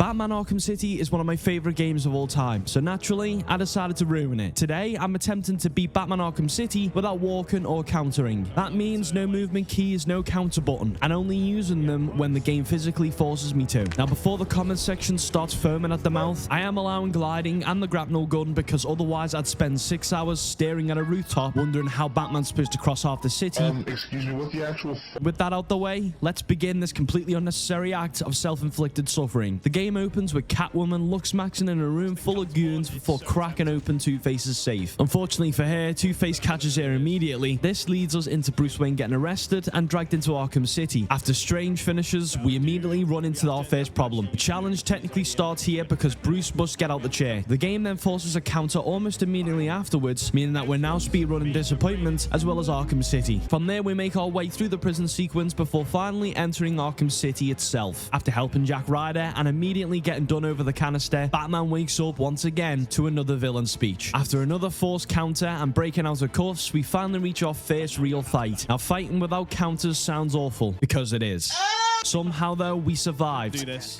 Batman Arkham City is one of my favorite games of all time, so naturally, I decided to ruin it. Today, I'm attempting to beat Batman Arkham City without walking or countering. That means no movement keys, no counter button, and only using them when the game physically forces me to. Now, before the comment section starts foaming at the mouth, I am allowing gliding and the grapnel gun because otherwise I'd spend 6 hours staring at a rooftop wondering how Batman's supposed to cross half the city. Excuse me, what's the actual... With that out the way, let's begin this completely unnecessary act of self-inflicted suffering. The game opens with Catwoman lux-maxing in a room full of goons before cracking open Two-Face's safe. Unfortunately for her, Two-Face catches her immediately. This leads us into Bruce Wayne getting arrested and dragged into Arkham City. After strange finishes, we immediately run into our first problem. The challenge technically starts here because Bruce must get out the chair. The game then forces a counter almost immediately afterwards, meaning that we're now speedrunning Disappointment as well as Arkham City. From there, we make our way through the prison sequence before finally entering Arkham City itself. After helping Jack Ryder and immediately getting done over the canister, Batman wakes up once again to another villain speech. After another forced counter and breaking out of cuffs, we finally reach our first real fight. Now, fighting without counters sounds awful, because it is. Somehow, though, we survived. Do this.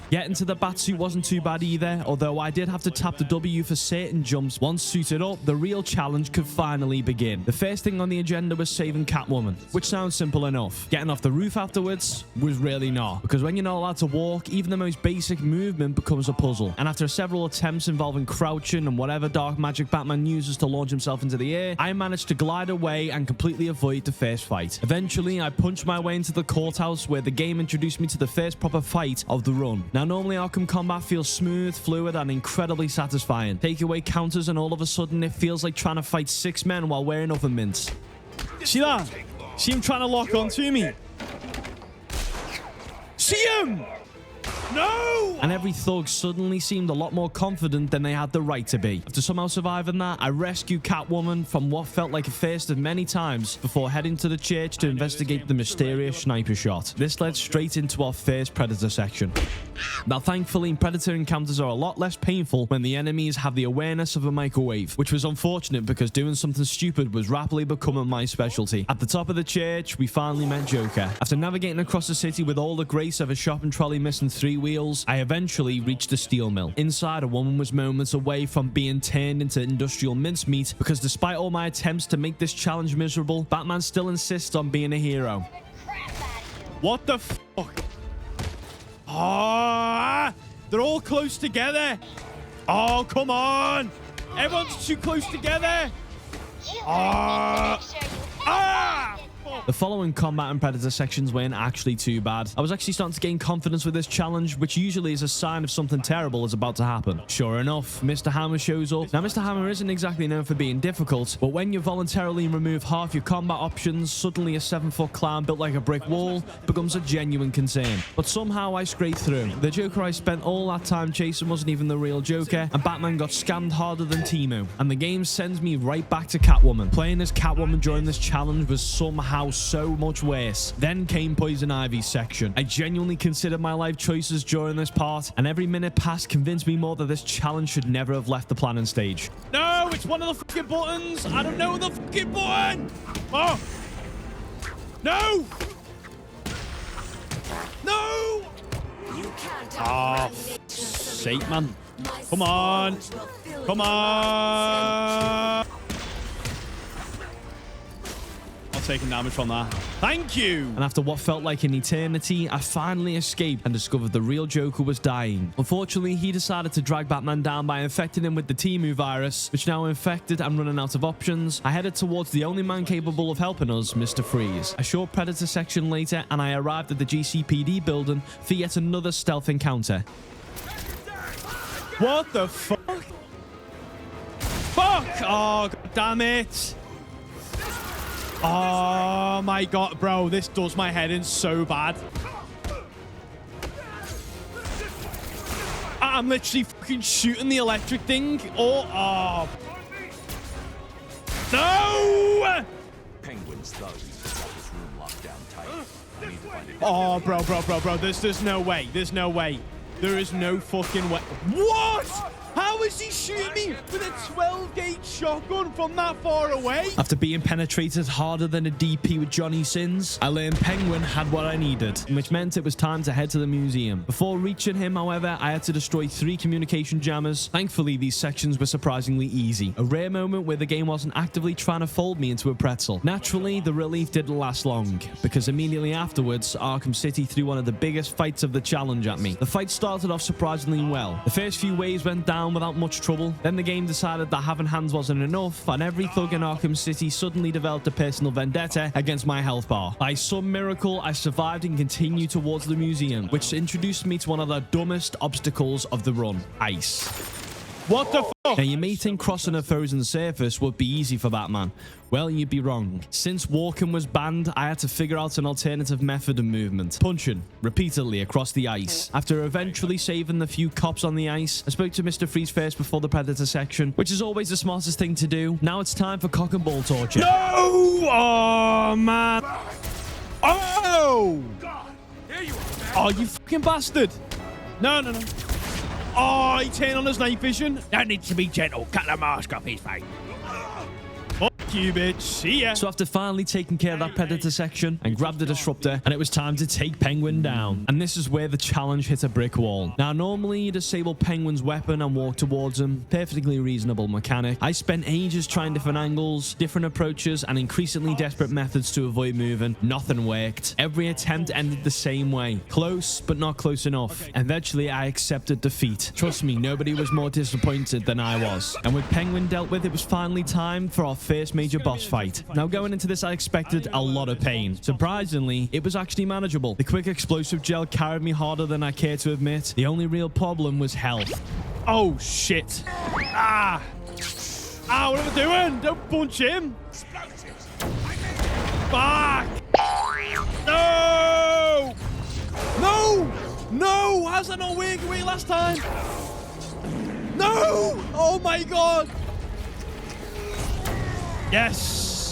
Getting to the Batsuit wasn't too bad either, although I did have to tap the W for certain jumps. Once suited up, the real challenge could finally begin. The first thing on the agenda was saving Catwoman, which sounds simple enough. Getting off the roof afterwards was really not, because when you're not allowed to walk, even the most basic movement becomes a puzzle. And after several attempts involving crouching and whatever dark magic Batman uses to launch himself into the air, I managed to glide away and completely avoid the first fight. Eventually, I punched my way into the courthouse where the game introduced me to the first proper fight of the run. Now, normally Arkham combat feels smooth, fluid, and incredibly satisfying. Take away counters and all of a sudden it feels like trying to fight 6 men while wearing oven mints. See that? See him trying to lock onto me? See him? No! And every thug suddenly seemed a lot more confident than they had the right to be. After somehow surviving that, I rescued Catwoman from what felt like a first of many times before heading to the church to investigate the mysterious sniper shot. This led straight into our first Predator section. Now, thankfully, Predator encounters are a lot less painful when the enemies have the awareness of a microwave, which was unfortunate because doing something stupid was rapidly becoming my specialty. At the top of the church, we finally met Joker. After navigating across the city with all the grace of a shopping trolley missing 3 wheels, I eventually reached the steel mill. Inside, a woman was moments away from being turned into industrial mincemeat because despite all my attempts to make this challenge miserable, Batman still insists on being a hero. What the fuck? Ah! They're all close together. Oh, come on. Everyone's too close together. Ah! Ah! The following combat and Predator sections weren't actually too bad. I was actually starting to gain confidence with this challenge, which usually is a sign of something terrible is about to happen. Sure enough, Mr. Hammer shows up. Now, Mr. Hammer isn't exactly known for being difficult, but when you voluntarily remove half your combat options, suddenly a 7-foot clown built like a brick wall becomes a genuine concern. But somehow I scraped through. The Joker I spent all that time chasing wasn't even the real Joker, and Batman got scammed harder than Timo. And the game sends me right back to Catwoman. Playing as Catwoman during this challenge was somehow so much worse. Then came Poison Ivy's section. I genuinely considered my life choices during this part, and every minute passed convinced me more that this challenge should never have left the planning stage. No, it's one of the fucking buttons. I don't know the fucking button. Oh. No. No. Ah, sake, man. Come on. Come on. Taking damage from that. Thank you. And after what felt like an eternity, I finally escaped and discovered the real Joker was dying. Unfortunately, he decided to drag Batman down by infecting him with the Temu virus, which now infected and running out of options. I headed towards the only man capable of helping us, Mr. Freeze. A short Predator section later, and I arrived at the GCPD building for yet another stealth encounter. What the fuck? Fuck! Oh, God damn it. Oh my God, bro, this does my head in so bad. I'm literally fucking shooting the electric thing. Oh. No! Penguins, though, this room locked down tight. I need to find it. Oh, bro. There's no way. There's no way. There is no fucking way. What? How How is he shooting me with a 12-gauge shotgun from that far away? After being penetrated harder than a DP with Johnny Sins, I learned Penguin had what I needed, which meant it was time to head to the museum. Before reaching him, however, I had to destroy 3 communication jammers. Thankfully, these sections were surprisingly easy. A rare moment where the game wasn't actively trying to fold me into a pretzel. Naturally, the relief didn't last long, because immediately afterwards, Arkham City threw one of the biggest fights of the challenge at me. The fight started off surprisingly well. The first few waves went down without much trouble. Then the game decided that having hands wasn't enough, and every thug in Arkham City suddenly developed a personal vendetta against my health bar. By some miracle, I survived and continued towards the museum, which introduced me to one of the dumbest obstacles of the run: ice. What the fuck? Now, you may think crossing a frozen surface would be easy for Batman. Well, you'd be wrong. Since walking was banned, I had to figure out an alternative method of movement: punching repeatedly across the ice. After eventually saving the few cops on the ice, I spoke to Mr. Freeze first before the Predator section, which is always the smartest thing to do. Now it's time for cock and ball torture. No! Oh, man. Oh! Oh, you fucking bastard. No. Oh, he turned on his night vision. That needs to be gentle. Cut the mask off his face. Fuck you, bitch. See ya. So after finally taking care of that Predator section, I grabbed the disruptor, and it was time to take Penguin down. And this is where the challenge hit a brick wall. Now, normally you disable Penguin's weapon and walk towards him. Perfectly reasonable mechanic. I spent ages trying different angles, different approaches, and increasingly desperate methods to avoid moving. Nothing worked. Every attempt ended the same way: close, but not close enough. Eventually, I accepted defeat. Trust me, nobody was more disappointed than I was. And with Penguin dealt with, it was finally time for our first major boss fight. Now, going into this, I expected a lot of pain. Surprisingly, it was actually manageable. The quick explosive gel carried me harder than I care to admit. The only real problem was health. Oh, shit. Ah, what am I doing? Don't punch him. Fuck. No! How's that not working away last time? No! Oh, my God. Yes.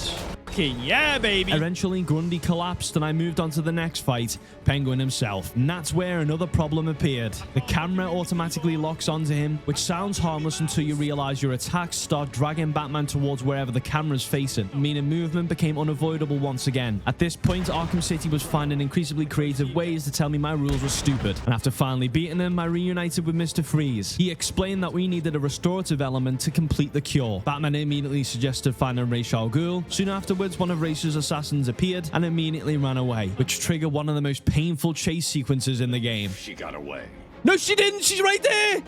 Yeah, baby. Eventually, Grundy collapsed and I moved on to the next fight, Penguin himself. And that's where another problem appeared. The camera automatically locks onto him, which sounds harmless until you realize your attacks start dragging Batman towards wherever the camera's facing, meaning movement became unavoidable once again. At this point, Arkham City was finding increasingly creative ways to tell me my rules were stupid. And after finally beating him, I reunited with Mr. Freeze. He explained that we needed a restorative element to complete the cure. Batman immediately suggested finding Ra's al Ghul. Soon afterwards, one of Ra's assassins appeared and immediately ran away, which triggered one of the most painful chase sequences in the game. She got away. No, she didn't. She's right there.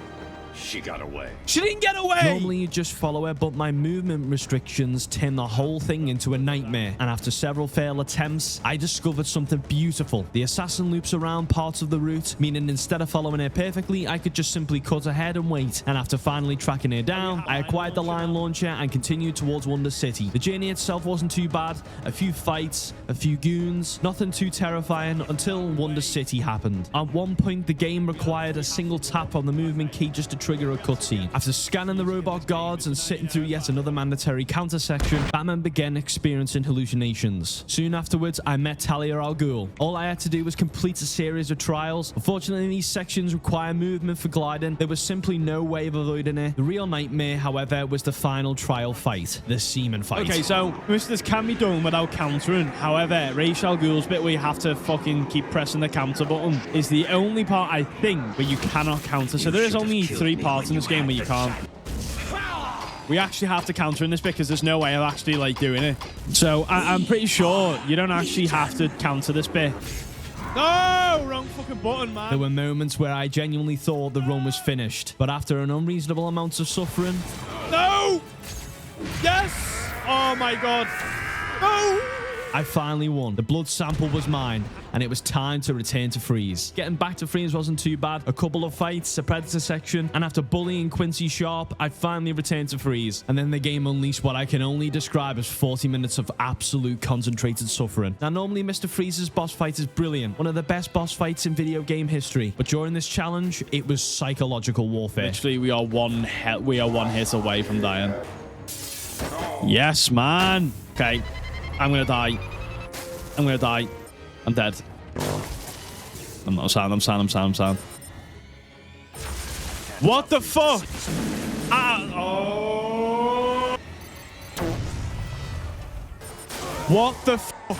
She got away. She didn't get away. Normally you just follow her, but my movement restrictions turned the whole thing into a nightmare. And after several failed attempts, I discovered something beautiful. The assassin loops around parts of the route, meaning instead of following her perfectly, I could just simply cut ahead and wait. And after finally tracking her down, I acquired the line launcher and continued towards Wonder City. The journey itself wasn't too bad. A few fights, a few goons, nothing too terrifying until Wonder City happened. At one point, the game required a single tap on the movement key just to trigger a cutscene. After scanning the robot guards and sitting through yet another mandatory counter section, Batman began experiencing hallucinations. Soon afterwards, I met Talia al Ghul. All I had to do was complete a series of trials. Unfortunately, these sections require movement for gliding. There was simply no way of avoiding it. The real nightmare, however, was the final trial fight, the semen fight. Okay, so most of this can be done without countering. However, Ra's al Ghul's bit where you have to fucking keep pressing the counter button is the only part, I think, where you cannot counter. So there is only 3 parts in this game where you can't. We actually have to counter in this bit because there's no way of actually like doing it. So I'm pretty sure you don't actually have to counter this bit. No, wrong fucking button, man. There were moments where I genuinely thought the run was finished, but after an unreasonable amount of suffering... No! Yes! Oh my God. No! I finally won. The blood sample was mine, and it was time to return to Freeze. Getting back to Freeze wasn't too bad. A couple of fights, a Predator section, and after bullying Quincy Sharp, I finally returned to Freeze. And then the game unleashed what I can only describe as 40 minutes of absolute concentrated suffering. Now, normally Mr. Freeze's boss fight is brilliant, one of the best boss fights in video game history. But during this challenge, it was psychological warfare. Literally, we are one hit away from dying. Yes, man. Okay. I'm gonna die. I'm dead. I'm sound. What the fuck? What the fuck?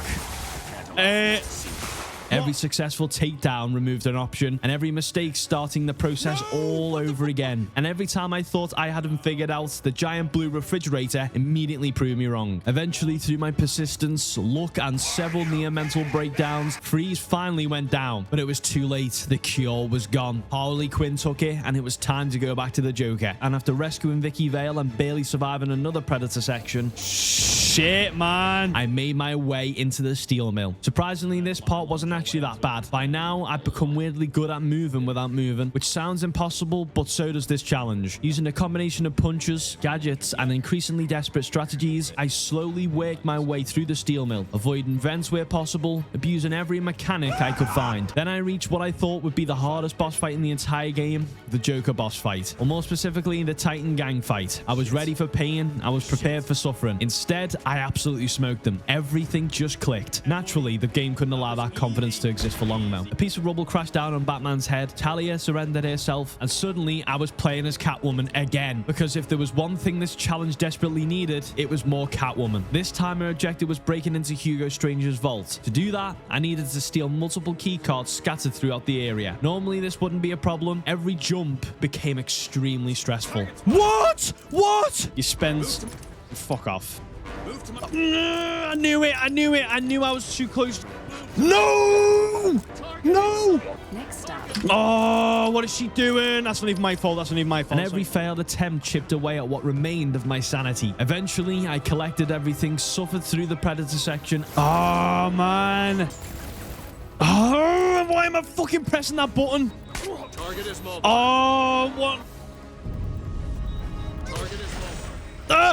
Every successful takedown removed an option, and every mistake starting the process all over again. And every time I thought I had him figured out, the giant blue refrigerator immediately proved me wrong. Eventually, through my persistence, luck, and several near mental breakdowns, Freeze finally went down. But it was too late. The cure was gone. Harley Quinn took it, and it was time to go back to the Joker. And after rescuing Vicky Vale and barely surviving another Predator section, shit, man, I made my way into the steel mill. Surprisingly, this part wasn't actually that bad. By now, I've become weirdly good at moving without moving, which sounds impossible, but so does this challenge. Using a combination of punches, gadgets, and increasingly desperate strategies, I slowly worked my way through the steel mill, avoiding vents where possible, abusing every mechanic I could find. Then I reached what I thought would be the hardest boss fight in the entire game, the Joker boss fight, or more specifically, the Titan gang fight. I was ready for pain. I was prepared for suffering. Instead, I absolutely smoked them. Everything just clicked. Naturally, the game couldn't allow that confidence to exist for long though. A piece of rubble crashed down on Batman's head. Talia surrendered herself, and suddenly I was playing as Catwoman again. Because if there was one thing this challenge desperately needed, it was more Catwoman. This time her objective was breaking into Hugo Strange's vault. To do that, I needed to steal multiple key cards scattered throughout the area. Normally this wouldn't be a problem. Every jump became extremely stressful. What? You spend... Fuck off. I knew it. I knew I was too close. No! Next stop. Oh, what is she doing? That's not even my fault. And every failed attempt chipped away at what remained of my sanity. Eventually, I collected everything, suffered through the Predator section. Oh, man. Oh, why am I fucking pressing that button? Target is mobile. Oh, what? Target is mobile.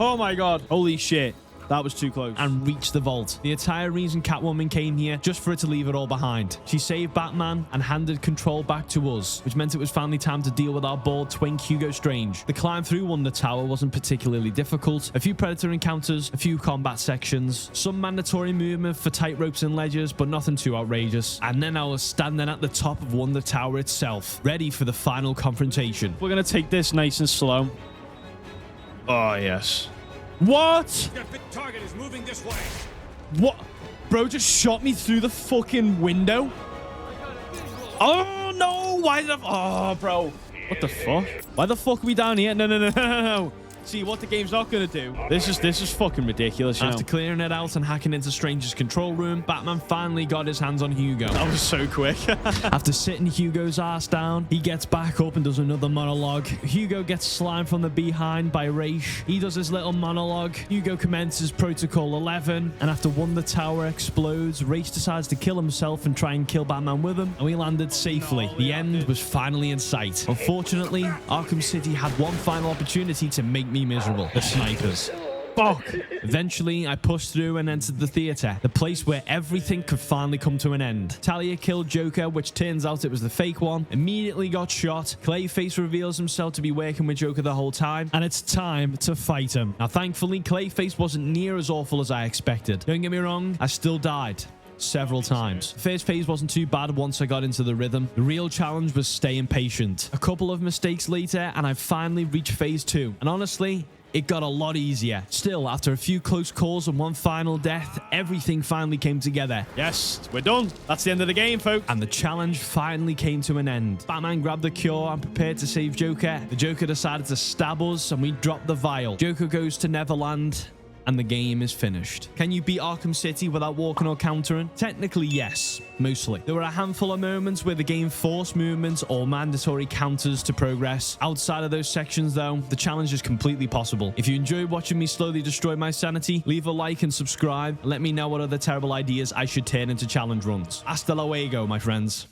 Oh my god. Holy shit. That was too close. And reached the vault. The entire reason Catwoman came here, just for it to leave it all behind. She saved Batman and handed control back to us, which meant it was finally time to deal with our bored twink Hugo Strange. The climb through Wonder Tower wasn't particularly difficult. A few Predator encounters, a few combat sections, some mandatory movement for tight ropes and ledges, but nothing too outrageous. And then I was standing at the top of Wonder Tower itself, ready for the final confrontation. We're gonna take this nice and slow. Oh, yes. What? Target is moving this way. What? Bro just shot me through the fucking window. Oh, no. Why did I... Oh, bro. What the fuck? Why the fuck are we down here? No. See, what the game's not going to do. This is fucking ridiculous, you After know? clearing it out and hacking into Strange's control room, Batman finally got his hands on Hugo. That was so quick. After sitting Hugo's ass down, he gets back up and does another monologue. Hugo gets slimed from the behind by Raish. He does his little monologue. Hugo commences Protocol 11, and after Wonder Tower explodes, Raish decides to kill himself and try and kill Batman with him, and we landed safely. The end was finally in sight. Unfortunately, Arkham City had one final opportunity to make me miserable. The snipers. Fuck. Eventually, I pushed through and entered the theater, the place where everything could finally come to an end. Talia killed Joker, which turns out it was the fake one, immediately got shot. Clayface reveals himself to be working with Joker the whole time, and it's time to fight him. Now, thankfully, Clayface wasn't near as awful as I expected. Don't get me wrong, I still died several times. The first phase wasn't too bad once I got into the rhythm. The real challenge was staying patient. A couple of mistakes later, and I finally reached phase 2. And honestly, it got a lot easier. Still, after a few close calls and one final death, everything finally came together. Yes, we're done. That's the end of the game, folks. And the challenge finally came to an end. Batman grabbed the cure and prepared to save Joker. The Joker decided to stab us, and we dropped the vial. Joker goes to Neverland, and the game is finished. Can you beat Arkham City without walking or countering? Technically, yes. Mostly. There were a handful of moments where the game forced movements or mandatory counters to progress. Outside of those sections, though, the challenge is completely possible. If you enjoyed watching me slowly destroy my sanity, leave a like and subscribe, and let me know what other terrible ideas I should turn into challenge runs. Hasta luego, my friends.